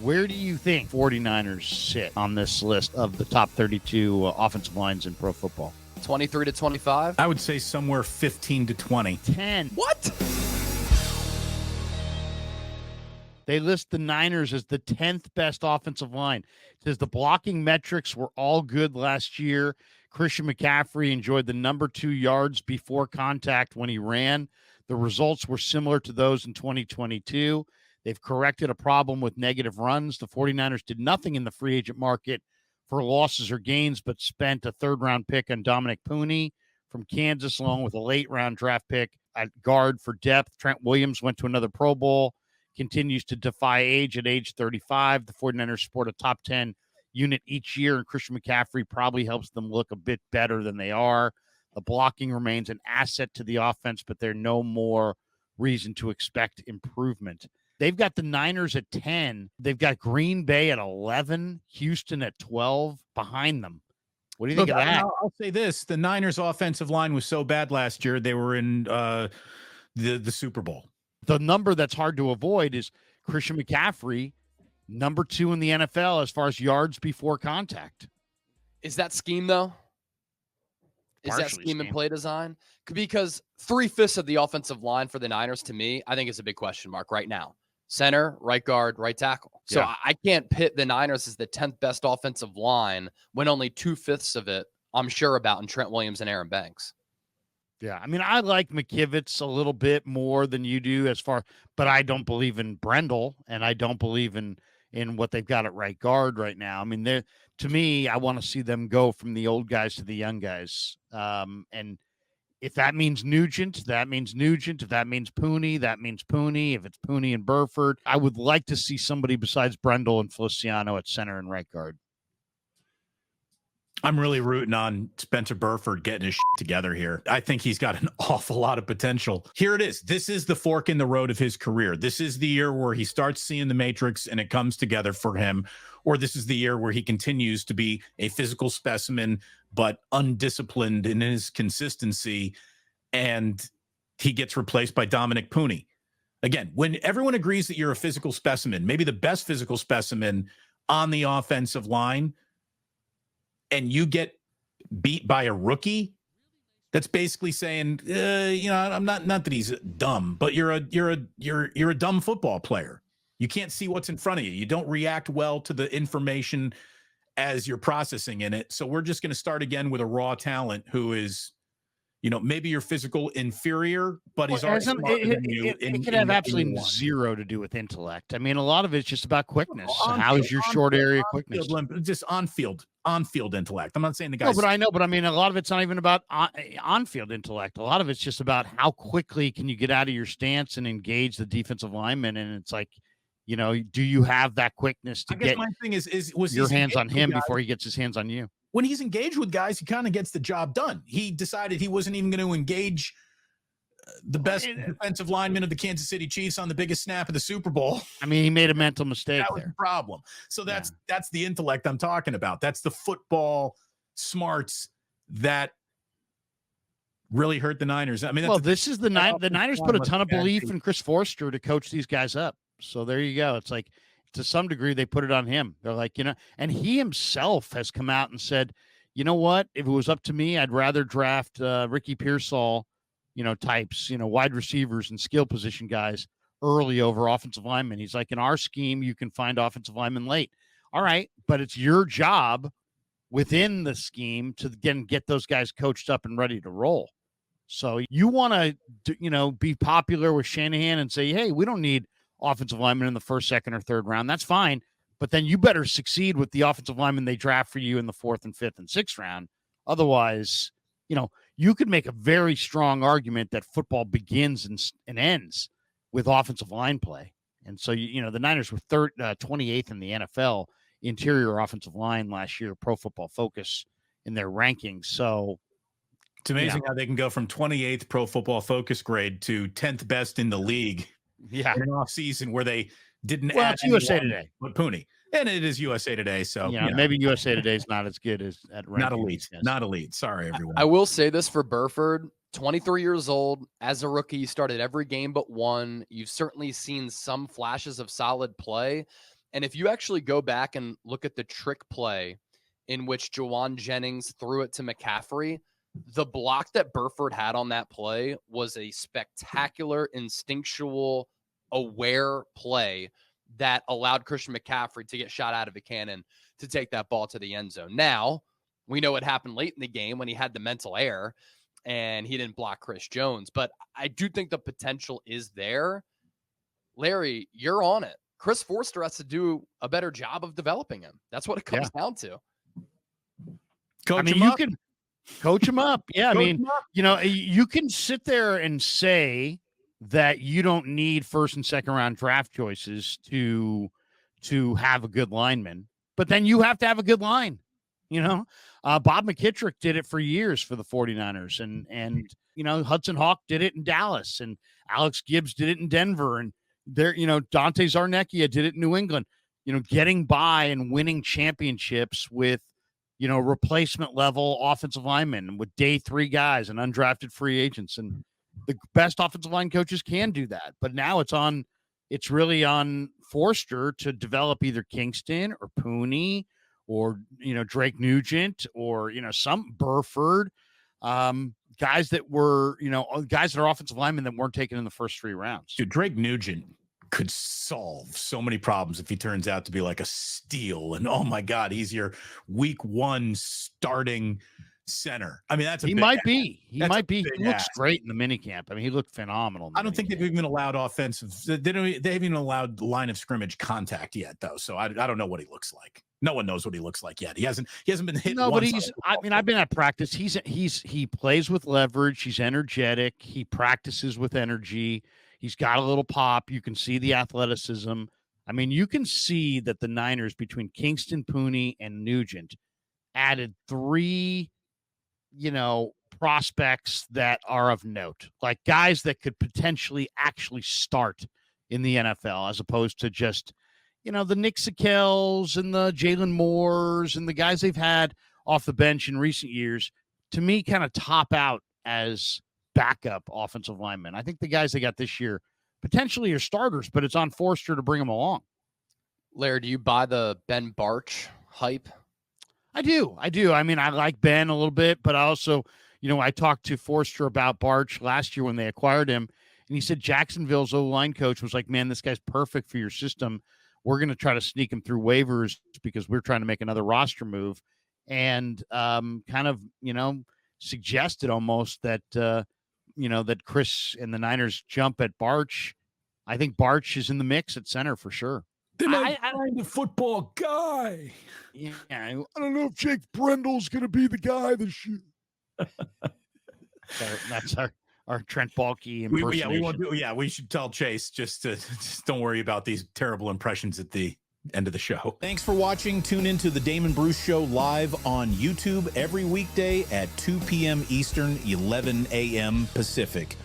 Where do you think 49ers sit on this list of the top 32 offensive lines in pro football? 23 to 25? I would say somewhere 15 to 20. 10. What? They list the Niners as the 10th best offensive line. It says the blocking metrics were all good last year. Christian McCaffrey enjoyed the number 2 yards before contact when he ran. The results were similar to those in 2022. They've corrected a problem with negative runs. The 49ers did nothing in the free agent market for losses or gains, but spent a third-round pick on Dominic Pooney from Kansas, along with a late-round draft pick at guard for depth. Trent Williams went to another Pro Bowl, continues to defy age at age 35. The 49ers sport a top 10 unit each year, and Christian McCaffrey probably helps them look a bit better than they are. The blocking remains an asset to the offense, but there's no more reason to expect improvement. They've got the Niners at 10. They've got Green Bay at 11, Houston at 12 behind them. What do you think of that? I'll say this. The Niners offensive line was so bad last year, they were in the Super Bowl. The number that's hard to avoid is Christian McCaffrey, number 2 in the NFL as far as yards before contact. Is that scheme, though? Is that Partially scheme and play design? Because 3/5 of the offensive line for the Niners, to me, I think is a big question mark right now. Center, right guard, right tackle. So Yeah. I can't pit the Niners as the 10th best offensive line when only 2/5 of it I'm sure about in Trent Williams and Aaron Banks. Yeah, I mean, I like McKivitz a little bit more than you do but I don't believe in Brendel, and I don't believe in what they've got at right guard right now. I mean, to me, I want to see them go from the old guys to the young guys. And if that means Nugent, that means Nugent. If that means Pooney, that means Pooney. If it's Pooney and Burford, I would like to see somebody besides Brendel and Feliciano at center and right guard. I'm really rooting on Spencer Burford getting his shit together here. I think he's got an awful lot of potential. Here it is. This is the fork in the road of his career. This is the year where he starts seeing the matrix and it comes together for him. Or this is the year where he continues to be a physical specimen, but undisciplined in his consistency, and he gets replaced by Dominic Pooney. Again, when everyone agrees that you're a physical specimen, maybe the best physical specimen on the offensive line, and you get beat by a rookie, that's basically saying, I'm not that he's dumb, but you're a dumb football player. You can't see what's in front of you. You don't react well to the information as you're processing in it. So we're just going to start again with a raw talent who is, maybe your physical inferior, but he's already smarter than you. It could have absolutely zero to do with intellect. I mean, a lot of it's just about quickness. How is your short area quickness? Just on-field intellect. I'm not saying the guys. No, but I know. But I mean, a lot of it's not even about on-field intellect. A lot of it's just about how quickly can you get out of your stance and engage the defensive lineman. And it's like, do you have that quickness to get my thing was your hands on him before he gets his hands on you? When he's engaged with guys, he kind of gets the job done. He decided he wasn't even going to engage the best defensive lineman of the Kansas City Chiefs on the biggest snap of the Super Bowl. I mean, he made a mental mistake. That was the problem. So that's the intellect I'm talking about. That's the football smarts that really hurt the Niners. I mean, this is the Niners put a ton of belief in Chris Forster to coach these guys up. So there you go. It's like, to some degree, they put it on him. They're like, and he himself has come out and said, you know what? If it was up to me, I'd rather draft Ricky Pearsall, types, wide receivers and skill position guys early over offensive linemen. He's like, in our scheme, you can find offensive linemen late. All right, but it's your job within the scheme to again get those guys coached up and ready to roll. So you want to, be popular with Shanahan and say, hey, we don't need offensive linemen in the first, second, or third round. That's fine. But then you better succeed with the offensive linemen they draft for you in the 4th and 5th and 6th round. Otherwise, you could make a very strong argument that football begins and ends with offensive line play. And so, the Niners were 28th in the NFL interior offensive line last year, Pro Football Focus in their rankings. So it's amazing how they can go from 28th Pro Football Focus grade to 10th best in the league. Yeah, in an off season where they didn't well, add it's USA Today. But Pooney. And it is USA Today. So maybe USA Today is not as good as at rankings. Not elite. Yes. Not elite. Sorry, everyone. I will say this for Burford, 23 years old. As a rookie, you started every game but one. You've certainly seen some flashes of solid play. And if you actually go back and look at the trick play in which Jawan Jennings threw it to McCaffrey, the block that Burford had on that play was a spectacular, instinctual, aware play that allowed Christian McCaffrey to get shot out of a cannon to take that ball to the end zone. Now, we know what happened late in the game when he had the mental error and he didn't block Chris Jones. But I do think the potential is there. Larry, you're on it. Chris Forster has to do a better job of developing him. That's what it comes down to. You can coach him up. Yeah. You can sit there and say that you don't need first and second round draft choices to have a good lineman, but then you have to have a good line. Bob McKittrick did it for years for the 49ers, and Hudson Hawk did it in Dallas, and Alex Gibbs did it in Denver, and Dante Zarnecchia did it in New England. Getting by and winning championships with replacement level offensive linemen, with day 3 guys and undrafted free agents, and the best offensive line coaches can do that. But now it's really on Forster to develop either Kingston or Pooney or, Drake Nugent or, some Burford, guys that were, guys that are offensive linemen that weren't taken in the first 3 rounds. Dude, Drake Nugent could solve so many problems if he turns out to be like a steal. And oh my God, he's your week 1 starting center. I mean, he might be. He looks great in the minicamp. I mean, he looked phenomenal. I don't think they've even allowed offensive. They haven't even allowed line of scrimmage contact yet, though. So I don't know what he looks like. No one knows what he looks like yet. He hasn't been hit. No, but I've been at practice. He plays with leverage. He's energetic. He practices with energy. He's got a little pop. You can see the athleticism. I mean, you can see that the Niners, between Kingston, Pooney, and Nugent, added 3 prospects that are of note, like guys that could potentially actually start in the NFL, as opposed to just, the Nick Sikels and the Jalen Moores and the guys they've had off the bench in recent years, to me, kind of top out as backup offensive linemen. I think the guys they got this year potentially are starters, but it's on Forster to bring them along. Larry, do you buy the Ben Barch hype? I do. I mean, I like Ben a little bit, but I also, I talked to Forster about Barch last year when they acquired him, and he said Jacksonville's O-line coach was like, man, this guy's perfect for your system. We're going to try to sneak him through waivers because we're trying to make another roster move, and kind of, suggested almost that, that Chris and the Niners jump at Barch. I think Barch is in the mix at center for sure. Then I find a football guy. Yeah, I don't know if Jake Brendel's going to be the guy this year. That's our Trent Baalke impersonation. We should tell Chase just don't worry about these terrible impressions at the end of the show. Thanks for watching. Tune into the Damon Bruce Show live on YouTube every weekday at 2 p.m. Eastern, 11 a.m. Pacific.